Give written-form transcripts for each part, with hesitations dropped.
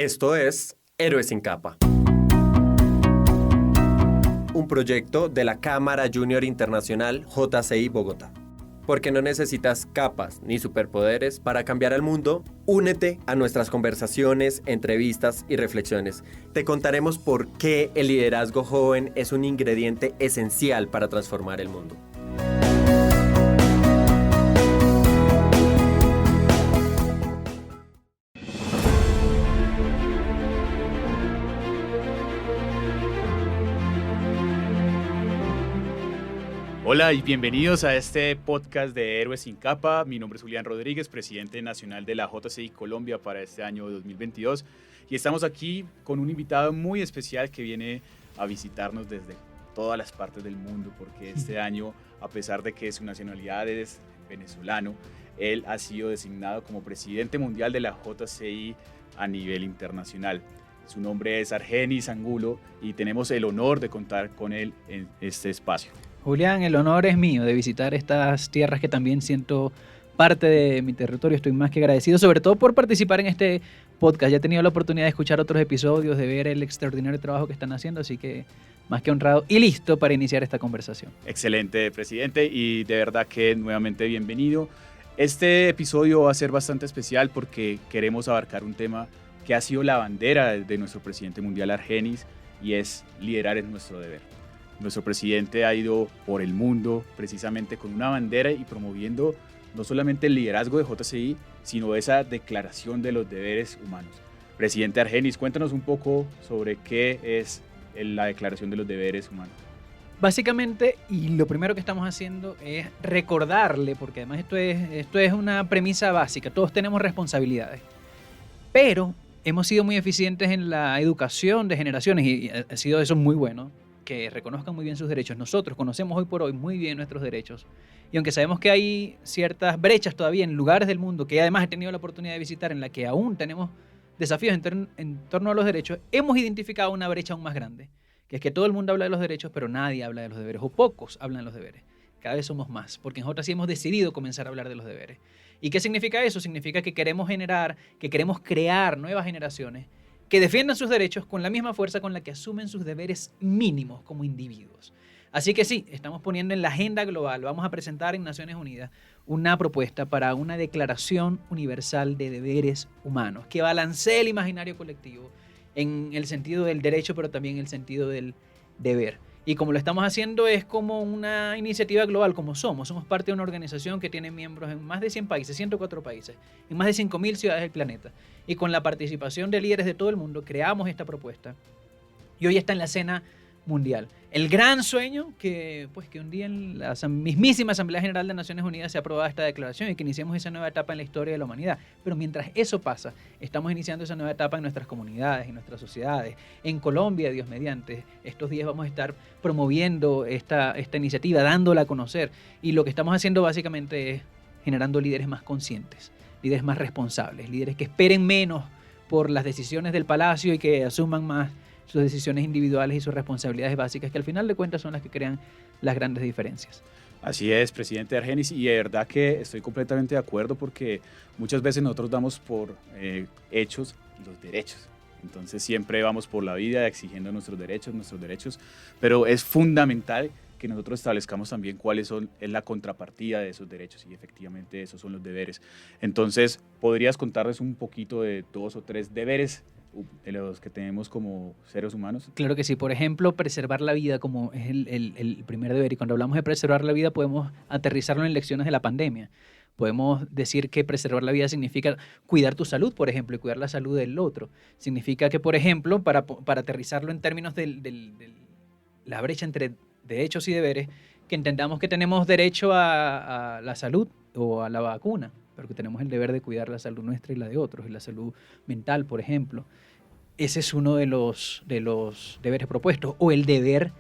Esto es Héroes sin Capa, un proyecto de la Cámara Junior Internacional JCI Bogotá. Porque no necesitas capas ni superpoderes para cambiar al mundo, únete a nuestras conversaciones, entrevistas y reflexiones. Te contaremos por qué el liderazgo joven es un ingrediente esencial para transformar el mundo. Hola y bienvenidos a este podcast de Héroes sin Capa. Mi nombre es Julián Rodríguez, presidente nacional de la JCI Colombia para este año 2022. Y estamos aquí con un invitado muy especial que viene a visitarnos desde todas las partes del mundo, porque este año, a pesar de que su nacionalidad es venezolano, él ha sido designado como presidente mundial de la JCI a nivel internacional. Su nombre es Argenis Angulo y tenemos el honor de contar con él en este espacio. Julián, el honor es mío de visitar estas tierras que también siento parte de mi territorio. Estoy más que agradecido, sobre todo por participar en este podcast. Ya he tenido la oportunidad de escuchar otros episodios, de ver el extraordinario trabajo que están haciendo, así que más que honrado y listo para iniciar esta conversación. Excelente, presidente, y de verdad que nuevamente bienvenido. Este episodio va a ser bastante especial porque queremos abarcar un tema que ha sido la bandera de nuestro presidente mundial Argenis, y es liderar es nuestro deber. Nuestro presidente ha ido por el mundo precisamente con una bandera y promoviendo no solamente el liderazgo de JCI, sino esa declaración de los deberes humanos. Presidente Argenis, cuéntanos un poco sobre qué es la declaración de los deberes humanos. Básicamente, y lo primero que estamos haciendo es recordarle, porque además esto es una premisa básica, todos tenemos responsabilidades, pero hemos sido muy eficientes en la educación de generaciones y ha sido eso muy bueno, que reconozcan muy bien sus derechos. Nosotros conocemos hoy por hoy muy bien nuestros derechos, y aunque sabemos que hay ciertas brechas todavía en lugares del mundo que además he tenido la oportunidad de visitar en la que aún tenemos desafíos en torno a los derechos, hemos identificado una brecha aún más grande, que es que todo el mundo habla de los derechos, pero nadie habla de los deberes, o pocos hablan de los deberes. Cada vez somos más, porque en JCI hemos decidido comenzar a hablar de los deberes. ¿Y qué significa eso? Significa que queremos crear nuevas generaciones que defiendan sus derechos con la misma fuerza con la que asumen sus deberes mínimos como individuos. Así que sí, estamos poniendo en la agenda global, vamos a presentar en Naciones Unidas una propuesta para una declaración universal de deberes humanos que balancee el imaginario colectivo en el sentido del derecho, pero también en el sentido del deber. Y como lo estamos haciendo es como una iniciativa global, como somos parte de una organización que tiene miembros en más de 100 países, 104 países, en más de 5.000 ciudades del planeta. Y con la participación de líderes de todo el mundo creamos esta propuesta y hoy está en la escena mundial. El gran sueño que un día en la mismísima Asamblea General de Naciones Unidas se aprobada esta declaración y que iniciemos esa nueva etapa en la historia de la humanidad. Pero mientras eso pasa, estamos iniciando esa nueva etapa en nuestras comunidades, en nuestras sociedades. En Colombia, Dios mediante, estos días vamos a estar promoviendo esta iniciativa, dándola a conocer. Y lo que estamos haciendo básicamente es generando líderes más conscientes, líderes más responsables, líderes que esperen menos por las decisiones del palacio y que asuman más sus decisiones individuales y sus responsabilidades básicas, que al final de cuentas son las que crean las grandes diferencias. Así es, presidente Argenis, y de verdad que estoy completamente de acuerdo porque muchas veces nosotros damos por hechos los derechos. Entonces siempre vamos por la vida exigiendo nuestros derechos, pero es fundamental que nosotros establezcamos también es la contrapartida de esos derechos, y efectivamente esos son los deberes. Entonces, ¿podrías contarles un poquito de 2 o 3 deberes de los que tenemos como seres humanos? Claro que sí. Por ejemplo, preservar la vida como es el primer deber. Y cuando hablamos de preservar la vida podemos aterrizarlo en lecciones de la pandemia. Podemos decir que preservar la vida significa cuidar tu salud, por ejemplo, y cuidar la salud del otro. Significa que, por ejemplo, para aterrizarlo en términos de la brecha entre derechos y deberes, que entendamos que tenemos derecho a la salud o a la vacuna, pero que tenemos el deber de cuidar la salud nuestra y la de otros, y la salud mental, por ejemplo. Ese es uno de los deberes propuestos, o el deber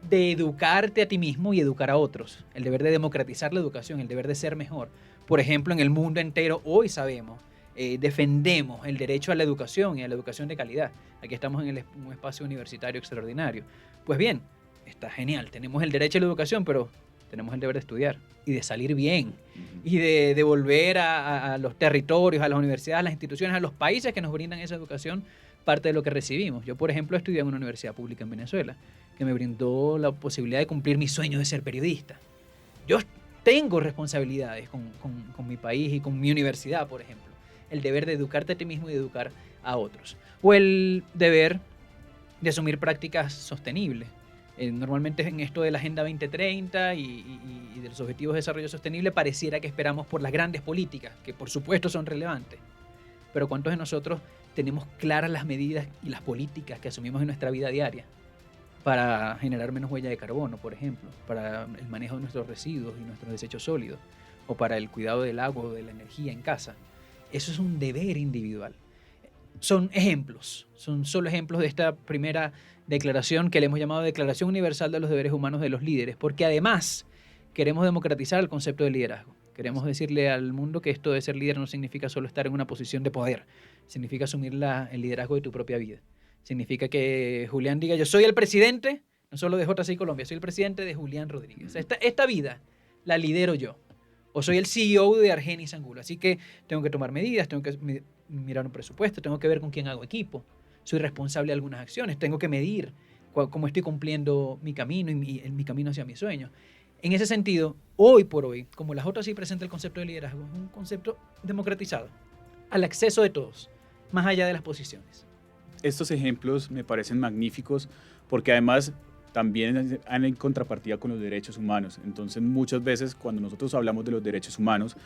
de educarte a ti mismo y educar a otros, el deber de democratizar la educación, el deber de ser mejor. Por ejemplo, en el mundo entero hoy sabemos, defendemos el derecho a la educación y a la educación de calidad. Aquí estamos en un espacio universitario extraordinario. Pues bien, está genial, tenemos el derecho a la educación, pero tenemos el deber de estudiar y de salir bien y de devolver a los territorios, a las universidades, a las instituciones, a los países que nos brindan esa educación, parte de lo que recibimos. Yo, por ejemplo, estudié en una universidad pública en Venezuela que me brindó la posibilidad de cumplir mi sueño de ser periodista. Yo tengo responsabilidades con mi país y con mi universidad, por ejemplo. El deber de educarte a ti mismo y de educar a otros. O el deber de asumir prácticas sostenibles. Normalmente en esto de la Agenda 2030 y de los Objetivos de Desarrollo Sostenible pareciera que esperamos por las grandes políticas, que por supuesto son relevantes. Pero ¿cuántos de nosotros tenemos claras las medidas y las políticas que asumimos en nuestra vida diaria para generar menos huella de carbono, por ejemplo, para el manejo de nuestros residuos y nuestros desechos sólidos, o para el cuidado del agua o de la energía en casa? Eso es un deber individual. Son ejemplos, son solo ejemplos de esta primera declaración que le hemos llamado Declaración Universal de los Deberes Humanos de los Líderes, porque además queremos democratizar el concepto de liderazgo. Queremos decirle al mundo que esto de ser líder no significa solo estar en una posición de poder, significa asumir el liderazgo de tu propia vida. Significa que Julián diga, yo soy el presidente, no solo de JCI Colombia, soy el presidente de Julián Rodríguez. Esta vida la lidero yo. O soy el CEO de Argenis Angulo. Así que tengo que tomar medidas, tengo que mirar un presupuesto, tengo que ver con quién hago equipo. Soy responsable de algunas acciones, tengo que medir cómo estoy cumpliendo mi camino y mi camino hacia mis sueños. En ese sentido, hoy por hoy, como la JCI presenta el concepto de liderazgo, es un concepto democratizado, al acceso de todos, más allá de las posiciones. Estos ejemplos me parecen magníficos porque además también han en contrapartida con los derechos humanos. Entonces muchas veces cuando nosotros hablamos de los derechos humanos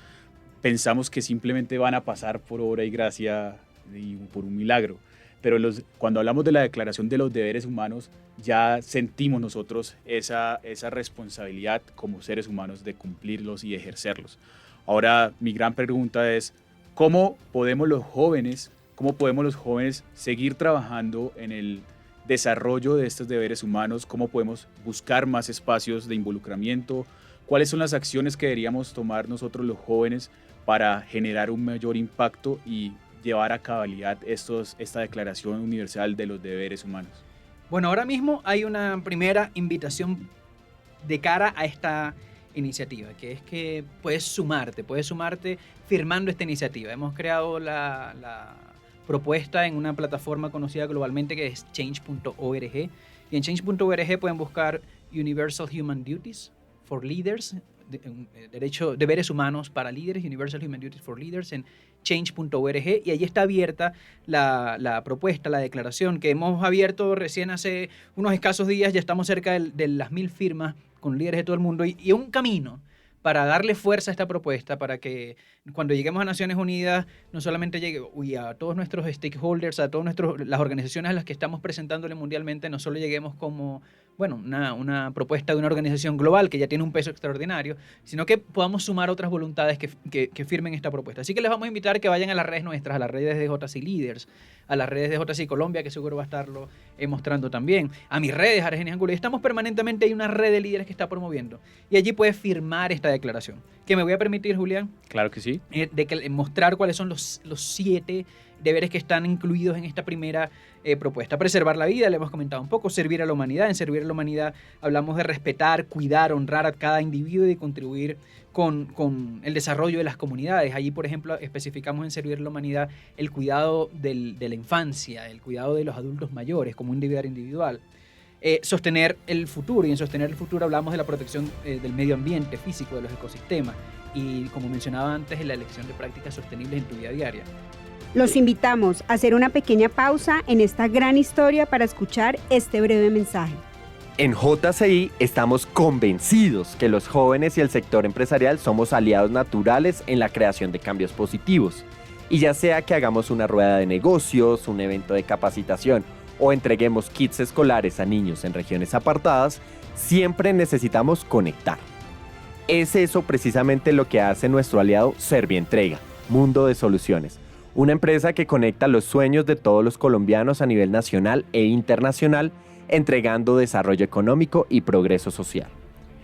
pensamos que simplemente van a pasar por obra y gracia y por un milagro. Pero cuando hablamos de la Declaración de los Deberes Humanos ya sentimos nosotros esa responsabilidad como seres humanos de cumplirlos y ejercerlos. Ahora mi gran pregunta es, ¿cómo podemos los jóvenes seguir trabajando en el desarrollo de estos deberes humanos? ¿Cómo podemos buscar más espacios de involucramiento? ¿Cuáles son las acciones que deberíamos tomar nosotros los jóvenes para generar un mayor impacto y llevar a cabalidad esta Declaración Universal de los Deberes Humanos? Bueno, ahora mismo hay una primera invitación de cara a esta iniciativa, que es que puedes sumarte firmando esta iniciativa. Hemos creado la propuesta en una plataforma conocida globalmente que es change.org, y en change.org pueden buscar Universal Human Duties for Leaders, deberes humanos para líderes, Universal Human Duties for Leaders en change.org, y allí está abierta la propuesta, la declaración que hemos abierto recién hace unos escasos días. Ya estamos cerca de las 1000 firmas con líderes de todo el mundo y un camino para darle fuerza a esta propuesta, para que cuando lleguemos a Naciones Unidas no solamente llegue a todos nuestros stakeholders, a todas las organizaciones a las que estamos presentándole mundialmente, no solo lleguemos como una propuesta de una organización global que ya tiene un peso extraordinario, sino que podamos sumar otras voluntades que firmen esta propuesta. Así que les vamos a invitar que vayan a las redes nuestras, a las redes de JCI Leaders, a las redes de JCI Colombia, que seguro va a estarlo mostrando también, a mis redes, Argenis Angulo. Y estamos permanentemente, hay una red de líderes que está promoviendo, y allí puedes firmar esta declaración. ¿Que me voy a permitir, Julián? Claro que sí. Mostrar cuáles son los 7 deberes que están incluidos en esta primera propuesta. Preservar la vida, le hemos comentado un poco. Servir a la humanidad. En servir a la humanidad hablamos de respetar, cuidar, honrar a cada individuo y contribuir con el desarrollo de las comunidades. Allí, por ejemplo, especificamos en servir a la humanidad el cuidado de la infancia, el cuidado de los adultos mayores como un deber individual. Sostener el futuro, y en sostener el futuro hablamos de la protección del medio ambiente físico, de los ecosistemas, y como mencionaba antes, en la elección de prácticas sostenibles en tu vida diaria. Los invitamos a hacer una pequeña pausa en esta gran historia para escuchar este breve mensaje. En JCI estamos convencidos que los jóvenes y el sector empresarial somos aliados naturales en la creación de cambios positivos. Y ya sea que hagamos una rueda de negocios, un evento de capacitación o entreguemos kits escolares a niños en regiones apartadas, siempre necesitamos conectar. Es eso precisamente lo que hace nuestro aliado Servientrega, Mundo de Soluciones, una empresa que conecta los sueños de todos los colombianos a nivel nacional e internacional, entregando desarrollo económico y progreso social.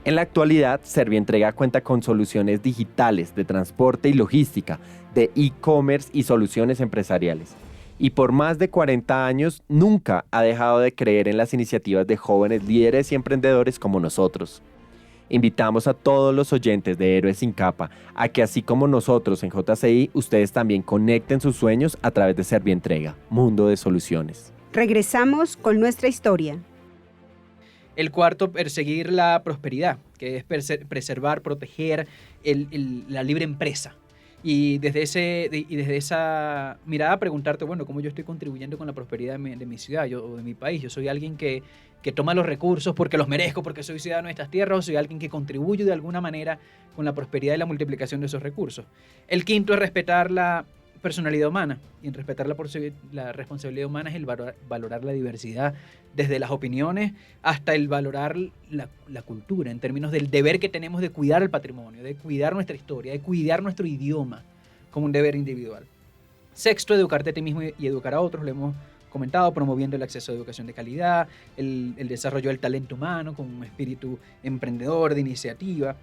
En la actualidad, Servientrega cuenta con soluciones digitales de transporte y logística, de e-commerce y soluciones empresariales. Y por más de 40 años nunca ha dejado de creer en las iniciativas de jóvenes líderes y emprendedores como nosotros. Invitamos a todos los oyentes de Héroes sin Capa a que, así como nosotros en JCI, ustedes también conecten sus sueños a través de Servientrega, Mundo de Soluciones. Regresamos con nuestra historia. El cuarto, perseguir la prosperidad, que es preservar, proteger la libre empresa. Y desde esa mirada preguntarte, bueno, ¿cómo yo estoy contribuyendo con la prosperidad de mi ciudad o de mi país? Yo soy alguien que toma los recursos porque los merezco, porque soy ciudadano de estas tierras, o soy alguien que contribuye de alguna manera con la prosperidad y la multiplicación de esos recursos. El quinto es respetar la personalidad humana, y en respetar la responsabilidad humana es el valorar la diversidad, desde las opiniones hasta el valorar la cultura, en términos del deber que tenemos de cuidar el patrimonio, de cuidar nuestra historia, de cuidar nuestro idioma como un deber individual. Sexto, educarte a ti mismo y educar a otros, lo hemos comentado, promoviendo el acceso a educación de calidad, el desarrollo del talento humano con un espíritu emprendedor, de iniciativa.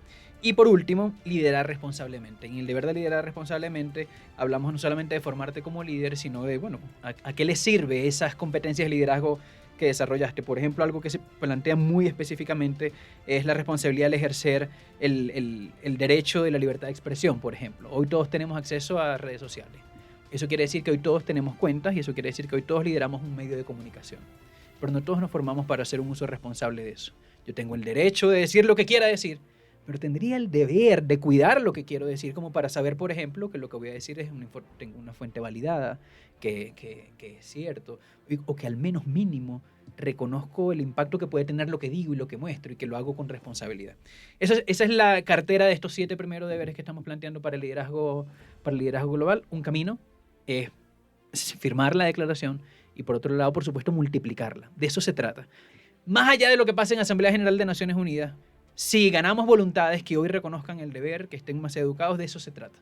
Y por último, liderar responsablemente. En el deber de liderar responsablemente hablamos no solamente de formarte como líder, sino de, bueno, ¿a qué le sirve esas competencias de liderazgo que desarrollaste? Por ejemplo, algo que se plantea muy específicamente es la responsabilidad de ejercer el derecho de la libertad de expresión, por ejemplo. Hoy todos tenemos acceso a redes sociales. Eso quiere decir que hoy todos tenemos cuentas y eso quiere decir que hoy todos lideramos un medio de comunicación. Pero no todos nos formamos para hacer un uso responsable de eso. Yo tengo el derecho de decir lo que quiera decir, pero tendría el deber de cuidar lo que quiero decir, como para saber, por ejemplo, que lo que voy a decir tengo una fuente validada, que es cierto, o que al menos mínimo reconozco el impacto que puede tener lo que digo y lo que muestro, y que lo hago con responsabilidad. Esa es la cartera de estos 7 primeros deberes que estamos planteando para el liderazgo global. Un camino es firmar la declaración y, por otro lado, por supuesto, multiplicarla. De eso se trata. Más allá de lo que pasa en Asamblea General de Naciones Unidas, si ganamos voluntades que hoy reconozcan el deber, que estén más educados, de eso se trata.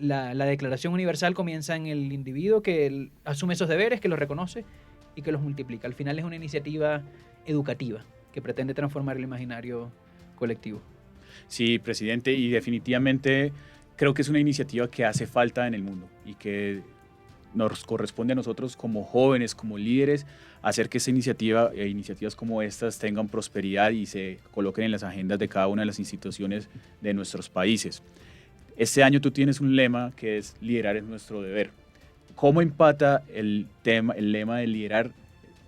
La Declaración Universal comienza en el individuo que asume esos deberes, que los reconoce y que los multiplica. Al final es una iniciativa educativa que pretende transformar el imaginario colectivo. Sí, presidente, y definitivamente creo que es una iniciativa que hace falta en el mundo y que nos corresponde a nosotros como jóvenes, como líderes, hacer que esta iniciativas como estas tengan prosperidad y se coloquen en las agendas de cada una de las instituciones de nuestros países. Este año tú tienes un lema que es liderar es nuestro deber. ¿Cómo empata el lema de liderar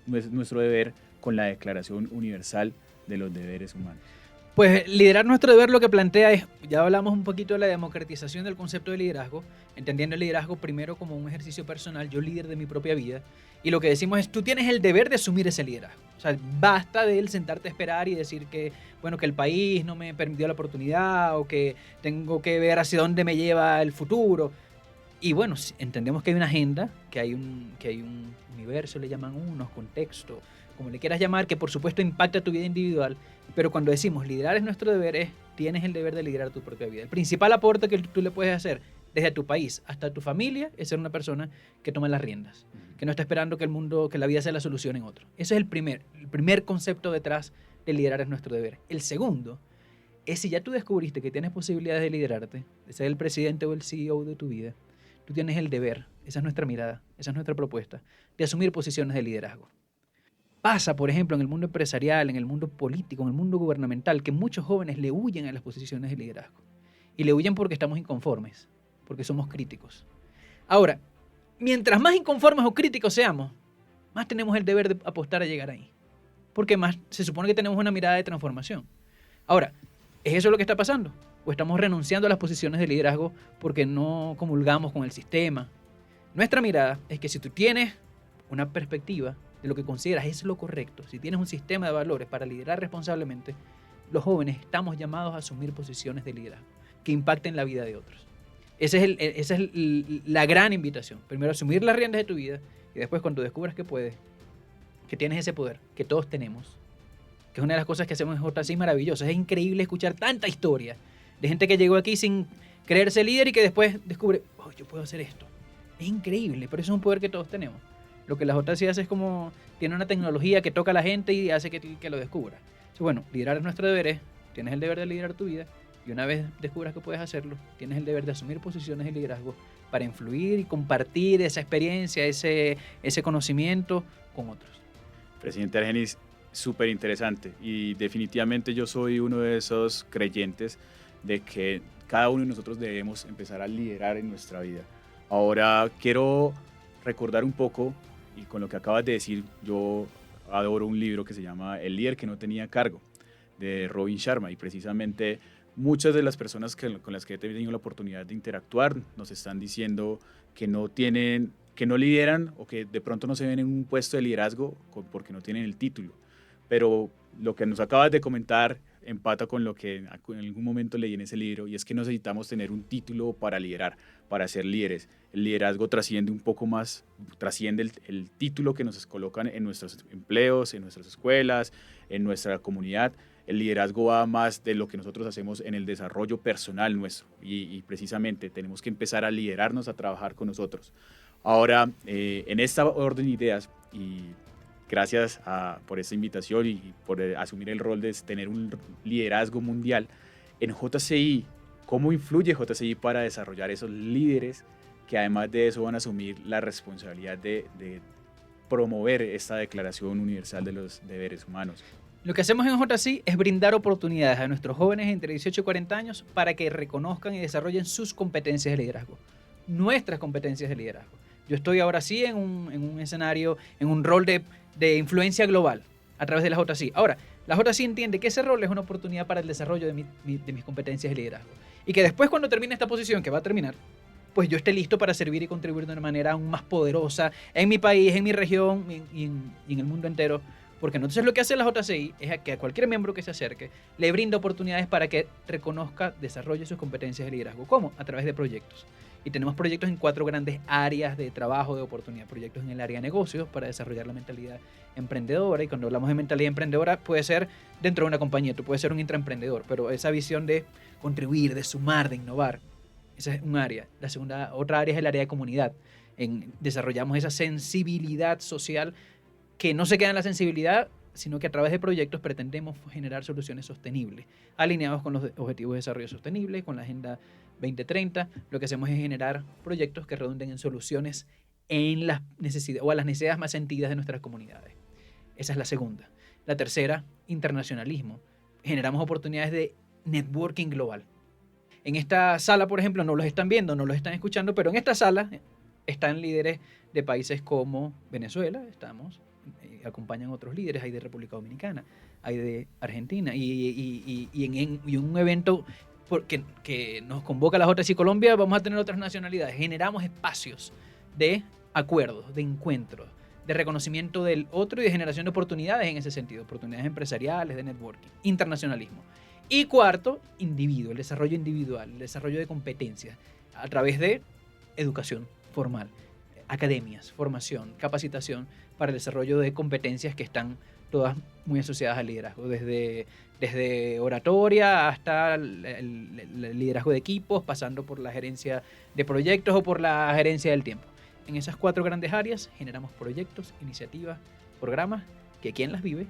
nuestro deber con la Declaración Universal de los Deberes Humanos? Pues liderar nuestro deber lo que plantea es, ya hablamos un poquito de la democratización del concepto de liderazgo, entendiendo el liderazgo primero como un ejercicio personal, yo líder de mi propia vida, y lo que decimos es, tú tienes el deber de asumir ese liderazgo. O sea, basta de él sentarte a esperar y decir que, bueno, que el país no me permitió la oportunidad o que tengo que ver hacia dónde me lleva el futuro. Y bueno, entendemos que hay una agenda, que hay un universo, le llaman unos, contexto, como le quieras llamar, que por supuesto impacta tu vida individual, pero cuando decimos liderar es nuestro deber, tienes el deber de liderar tu propia vida. El principal aporte que tú le puedes hacer desde tu país hasta tu familia es ser una persona que toma las riendas, que no está esperando que la vida sea la solución en otro. Ese es el primer concepto detrás de liderar es nuestro deber. El segundo es, si ya tú descubriste que tienes posibilidades de liderarte, de ser el presidente o el CEO de tu vida, tú tienes el deber, esa es nuestra mirada, esa es nuestra propuesta, de asumir posiciones de liderazgo. Pasa, por ejemplo, en el mundo empresarial, en el mundo político, en el mundo gubernamental, que muchos jóvenes le huyen a las posiciones de liderazgo. Y le huyen porque estamos inconformes, porque somos críticos. Ahora, mientras más inconformes o críticos seamos, más tenemos el deber de apostar a llegar ahí. Porque más se supone que tenemos una mirada de transformación. Ahora, ¿es eso lo que está pasando? ¿O estamos renunciando a las posiciones de liderazgo porque no comulgamos con el sistema? Nuestra mirada es que si tú tienes una perspectiva de lo que consideras es lo correcto, si tienes un sistema de valores para liderar responsablemente, los jóvenes estamos llamados a asumir posiciones de liderazgo que impacten la vida de otros. Esa es la gran invitación. Primero, asumir las riendas de tu vida y después, cuando descubras que puedes, que tienes ese poder, que todos tenemos, que es una de las cosas que hacemos en JCI maravilloso. Es increíble escuchar tanta historia de gente que llegó aquí sin creerse líder y que después descubre, oh, yo puedo hacer esto. Es increíble, pero eso es un poder que todos tenemos. Lo que la JCI hace es como, tiene una tecnología que toca a la gente y hace que lo descubra. Entonces, bueno, liderar es nuestro deber, tienes el deber de liderar tu vida y una vez descubras que puedes hacerlo, tienes el deber de asumir posiciones de liderazgo para influir y compartir esa experiencia, ese conocimiento con otros. Presidente Argenis, súper interesante y definitivamente yo soy uno de esos creyentes de que cada uno de nosotros debemos empezar a liderar en nuestra vida. Ahora quiero recordar un poco, y con lo que acabas de decir, yo adoro un libro que se llama El líder que no tenía cargo, de Robin Sharma, y precisamente muchas de las personas con las que he tenido la oportunidad de interactuar nos están diciendo que no lideran o que de pronto no se ven en un puesto de liderazgo porque no tienen el título. Pero lo que nos acabas de comentar empata con lo que en algún momento leí en ese libro, y es que no necesitamos tener un título para liderar, para ser líderes. El liderazgo trasciende un poco más, trasciende el título que nos colocan en nuestros empleos, en nuestras escuelas, en nuestra comunidad. El liderazgo va más de lo que nosotros hacemos en el desarrollo personal nuestro, y precisamente tenemos que empezar a liderarnos, a trabajar con nosotros. Ahora, en esta orden de ideas, y gracias por esta invitación y por asumir el rol de tener un liderazgo mundial, en JCI, ¿cómo influye JCI para desarrollar esos líderes que además de eso van a asumir la responsabilidad de promover esta Declaración Universal de los Deberes Humanos? Lo que hacemos en JCI es brindar oportunidades a nuestros jóvenes entre 18 y 40 años para que reconozcan y desarrollen sus competencias de liderazgo, nuestras competencias de liderazgo. Yo estoy ahora sí en un escenario, en un rol de influencia global a través de la JCI. Ahora, la JCI entiende que ese rol es una oportunidad para el desarrollo de mis competencias de liderazgo. Y que después, cuando termine esta posición, que va a terminar, pues yo esté listo para servir y contribuir de una manera aún más poderosa en mi país, en mi región y en el mundo entero. Porque entonces lo que hace la JCI es que a cualquier miembro que se acerque le brinda oportunidades para que reconozca, desarrolle sus competencias de liderazgo. ¿Cómo? A través de proyectos. Y tenemos proyectos en 4 grandes áreas de trabajo, de oportunidad. Proyectos en el área de negocios para desarrollar la mentalidad emprendedora. Y cuando hablamos de mentalidad emprendedora, puede ser dentro de una compañía, tú puedes ser un intraemprendedor, pero esa visión de contribuir, de sumar, de innovar, esa es un área. Otra área es el área de comunidad. Desarrollamos esa sensibilidad social que no se queda en la sensibilidad, sino que a través de proyectos pretendemos generar soluciones sostenibles, alineados con los Objetivos de Desarrollo Sostenible, con la Agenda 2030. Lo que hacemos es generar proyectos que redunden en soluciones en las necesidades o a las necesidades más sentidas de nuestras comunidades. Esa es la segunda. La tercera, internacionalismo. Generamos oportunidades de networking global. En esta sala, por ejemplo, no los están viendo, no los están escuchando, pero en esta sala están líderes de países como Venezuela, acompañan otros líderes, hay de República Dominicana, hay de Argentina, y en un evento que nos convoca la JCI Colombia, vamos a tener otras nacionalidades. Generamos espacios de acuerdos, de encuentros, de reconocimiento del otro y de generación de oportunidades en ese sentido, oportunidades empresariales, de networking, internacionalismo. Y cuarto, el desarrollo individual, el desarrollo de competencias a través de educación formal, academias, formación, capacitación para el desarrollo de competencias que están todas muy asociadas al liderazgo, desde oratoria hasta el liderazgo de equipos, pasando por la gerencia de proyectos o por la gerencia del tiempo. En esas 4 grandes áreas generamos proyectos, iniciativas, programas que quien las vive,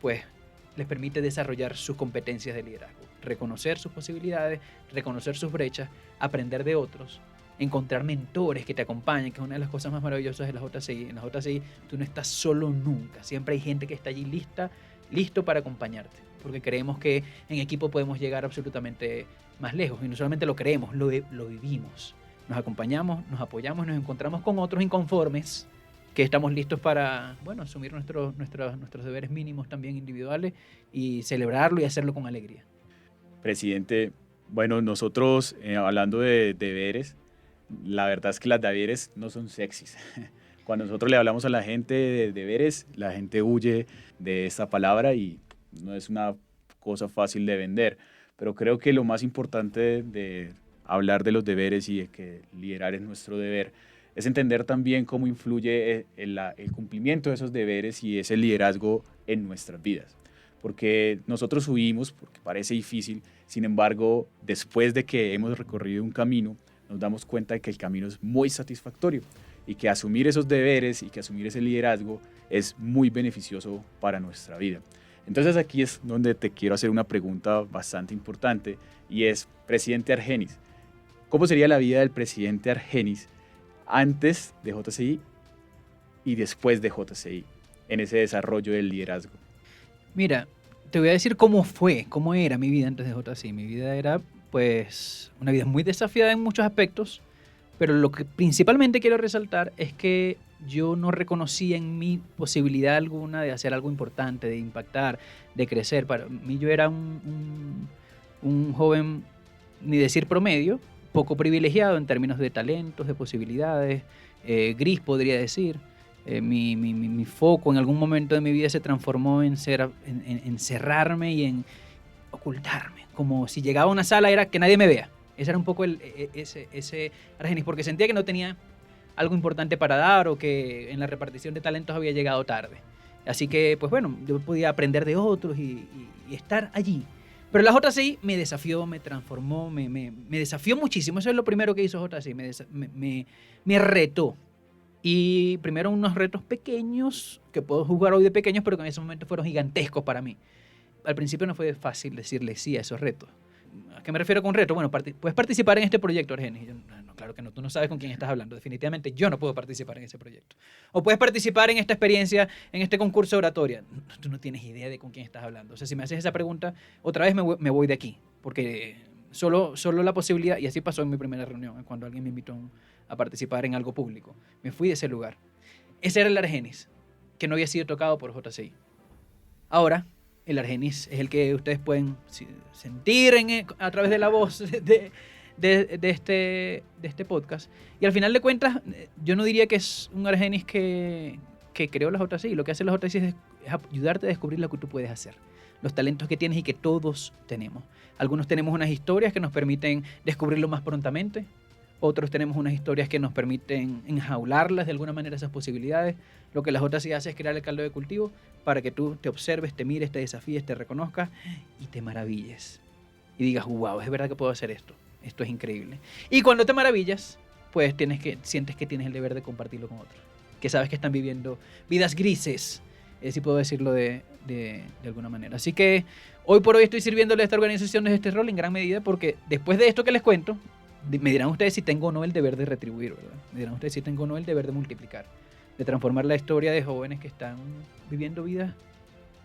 pues les permite desarrollar sus competencias de liderazgo, reconocer sus posibilidades, reconocer sus brechas, aprender de otros, encontrar mentores que te acompañen, que es una de las cosas más maravillosas de la JCI. En la JCI tú no estás solo nunca, siempre hay gente que está allí listo para acompañarte, porque creemos que en equipo podemos llegar absolutamente más lejos, y no solamente lo creemos, lo vivimos. Nos acompañamos, nos apoyamos, nos encontramos con otros inconformes que estamos listos para, asumir nuestros deberes mínimos también individuales y celebrarlo y hacerlo con alegría. Presidente, nosotros hablando de deberes, la verdad es que las deberes no son sexys. Cuando nosotros le hablamos a la gente de deberes, la gente huye de esta palabra y no es una cosa fácil de vender. Pero creo que lo más importante de hablar de los deberes y de que liderar es nuestro deber es entender también cómo influye el cumplimiento de esos deberes y ese liderazgo en nuestras vidas. Porque nosotros huimos, porque parece difícil, sin embargo, después de que hemos recorrido un camino, nos damos cuenta de que el camino es muy satisfactorio y que asumir esos deberes y que asumir ese liderazgo es muy beneficioso para nuestra vida. Entonces aquí es donde te quiero hacer una pregunta bastante importante, y es, presidente Argenis, ¿cómo sería la vida del presidente Argenis antes de JCI y después de JCI en ese desarrollo del liderazgo? Mira, te voy a decir cómo era mi vida antes de JC. Mi vida era, pues, una vida muy desafiada en muchos aspectos, pero lo que principalmente quiero resaltar es que yo no reconocía en mí posibilidad alguna de hacer algo importante, de impactar, de crecer. Para mí yo era un joven, ni decir promedio, poco privilegiado en términos de talentos, de posibilidades, gris podría decir. Mi foco en algún momento de mi vida se transformó en encerrarme y en ocultarme. Como si llegaba a una sala era que nadie me vea. Ese era un poco ese Argenis, porque sentía que no tenía algo importante para dar o que en la repartición de talentos había llegado tarde. Así que, pues bueno, yo podía aprender de otros y estar allí. Pero la JCI me desafió, me transformó, me desafió muchísimo. Eso es lo primero que hizo JCI, me retó. Y primero unos retos pequeños, que puedo juzgar hoy de pequeños, pero que en ese momento fueron gigantescos para mí. Al principio no fue fácil decirle sí a esos retos. ¿A qué me refiero con reto? Bueno, puedes participar en este proyecto, Argenis. No, claro que no, tú no sabes con quién estás hablando. Definitivamente yo no puedo participar en ese proyecto. O puedes participar en esta experiencia, en este concurso de oratoria. Tú no tienes idea de con quién estás hablando. O sea, si me haces esa pregunta, otra vez me voy de aquí. Porque solo la posibilidad, y así pasó en mi primera reunión, cuando alguien me invitó a participar en algo público. Me fui de ese lugar. Ese era el Argenis, que no había sido tocado por JCI. Ahora, el Argenis es el que ustedes pueden sentir a través de la voz de este podcast. Y al final de cuentas, yo no diría que es un Argenis que creó la JCI. Lo que hace la JCI es ayudarte a descubrir lo que tú puedes hacer, los talentos que tienes y que todos tenemos. Algunos tenemos unas historias que nos permiten descubrirlo más prontamente. Otros tenemos unas historias que nos permiten enjaularlas de alguna manera, esas posibilidades. Lo que la JCI hace es crear el caldo de cultivo para que tú te observes, te mires, te desafíes, te reconozcas y te maravilles. Y digas, wow, es verdad que puedo hacer esto. Esto es increíble. Y cuando te maravillas, pues sientes que tienes el deber de compartirlo con otros. Que sabes que están viviendo vidas grises, si puedo decirlo de alguna manera. Así que hoy por hoy estoy sirviéndole a esta organización desde este rol en gran medida porque después de esto que les cuento, me dirán ustedes si tengo o no el deber de retribuir, ¿verdad? Me dirán ustedes si tengo o no el deber de multiplicar, de transformar la historia de jóvenes que están viviendo vidas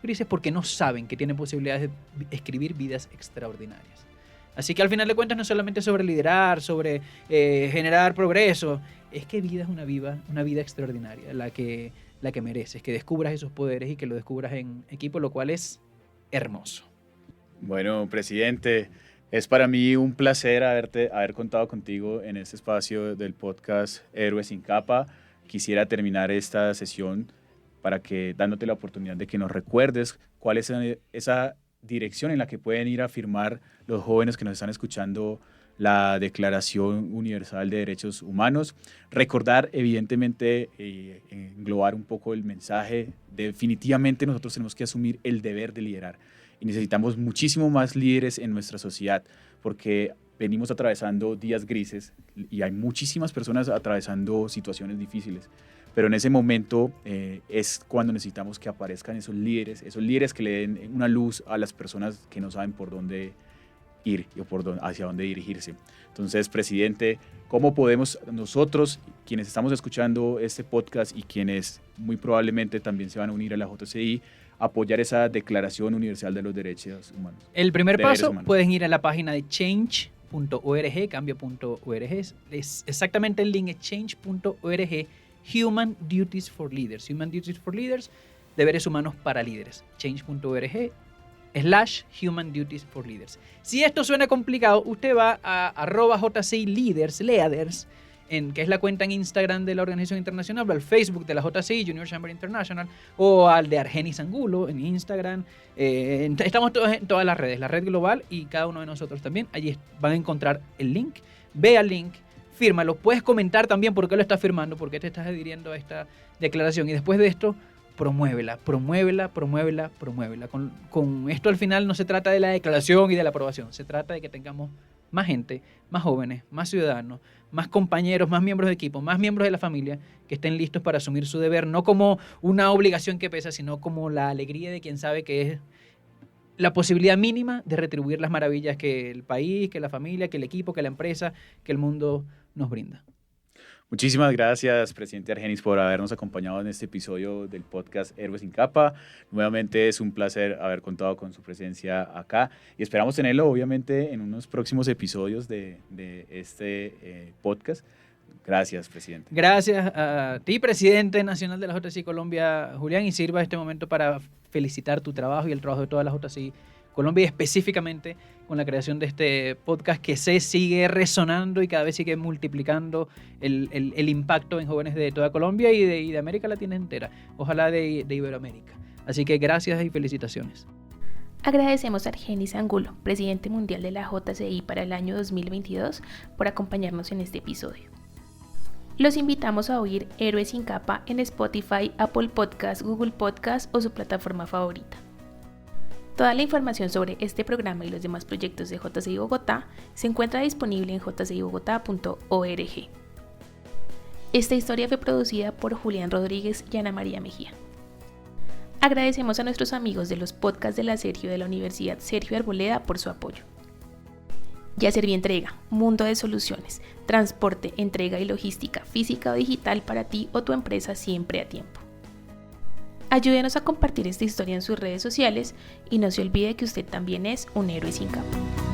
grises porque no saben que tienen posibilidades de escribir vidas extraordinarias. Así que al final de cuentas no solamente sobre liderar, sobre generar progreso, es que vida es una vida extraordinaria, la que mereces, que descubras esos poderes y que lo descubras en equipo, lo cual es hermoso. Bueno, presidente, es para mí un placer haber contado contigo en este espacio del podcast Héroes sin Capa. Quisiera terminar esta sesión dándote la oportunidad de que nos recuerdes cuál es esa dirección en la que pueden ir a firmar los jóvenes que nos están escuchando la Declaración Universal de Derechos Humanos. Recordar, evidentemente, englobar un poco el mensaje. Definitivamente nosotros tenemos que asumir el deber de liderar. Y necesitamos muchísimo más líderes en nuestra sociedad porque venimos atravesando días grises y hay muchísimas personas atravesando situaciones difíciles. Pero en ese momento es cuando necesitamos que aparezcan esos líderes que le den una luz a las personas que no saben por dónde ir y hacia dónde dirigirse. Entonces, presidente, ¿cómo podemos nosotros, quienes estamos escuchando este podcast y quienes muy probablemente también se van a unir a la JCI, apoyar esa Declaración Universal de los Derechos Humanos? El primer paso, pueden ir a la página de change.org, cambio.org. Es exactamente el link es change.org, Human Duties for Leaders. Human Duties for Leaders, deberes humanos para líderes. Change.org /Human Duties for Leaders. Si esto suena complicado, usted va a @JCI Leaders, que es la cuenta en Instagram de la organización internacional, o al Facebook de la JCI, Junior Chamber International, o al de Argenis Angulo en Instagram. Estamos todos en todas las redes, la red global y cada uno de nosotros también. Allí van a encontrar el link. Ve al link, fírmalo. Puedes comentar también por qué lo estás firmando, por qué te estás adhiriendo a esta declaración. Y después de esto, promuévela. Con esto al final no se trata de la declaración y de la aprobación, se trata de que tengamos más gente, más jóvenes, más ciudadanos, más compañeros, más miembros de equipo, más miembros de la familia que estén listos para asumir su deber, no como una obligación que pesa, sino como la alegría de quien sabe que es la posibilidad mínima de retribuir las maravillas que el país, que la familia, que el equipo, que la empresa, que el mundo nos brinda. Muchísimas gracias, presidente Argenis, por habernos acompañado en este episodio del podcast Héroes sin Capa. Nuevamente es un placer haber contado con su presencia acá y esperamos tenerlo, obviamente, en unos próximos episodios de este podcast. Gracias, presidente. Gracias a ti, presidente nacional de la JCI Colombia, Julián, y sirva este momento para felicitar tu trabajo y el trabajo de toda la JCI Colombia, y específicamente con la creación de este podcast que se sigue resonando y cada vez sigue multiplicando el impacto en jóvenes de toda Colombia y de América Latina entera, ojalá de Iberoamérica. Así que gracias y felicitaciones. Agradecemos a Argenis Angulo, presidente mundial de la JCI para el año 2022, por acompañarnos en este episodio. Los invitamos a oír Héroes sin Capa en Spotify, Apple Podcasts, Google Podcasts o su plataforma favorita. Toda la información sobre este programa y los demás proyectos de JCI Bogotá se encuentra disponible en jcibogotá.org. Esta historia fue producida por Julián Rodríguez y Ana María Mejía. Agradecemos a nuestros amigos de los podcasts de la Sergio de la Universidad Sergio Arboleda por su apoyo. Yaservi Entrega, mundo de soluciones, transporte, entrega y logística física o digital para ti o tu empresa siempre a tiempo. Ayúdenos a compartir esta historia en sus redes sociales y no se olvide que usted también es un héroe sin capa.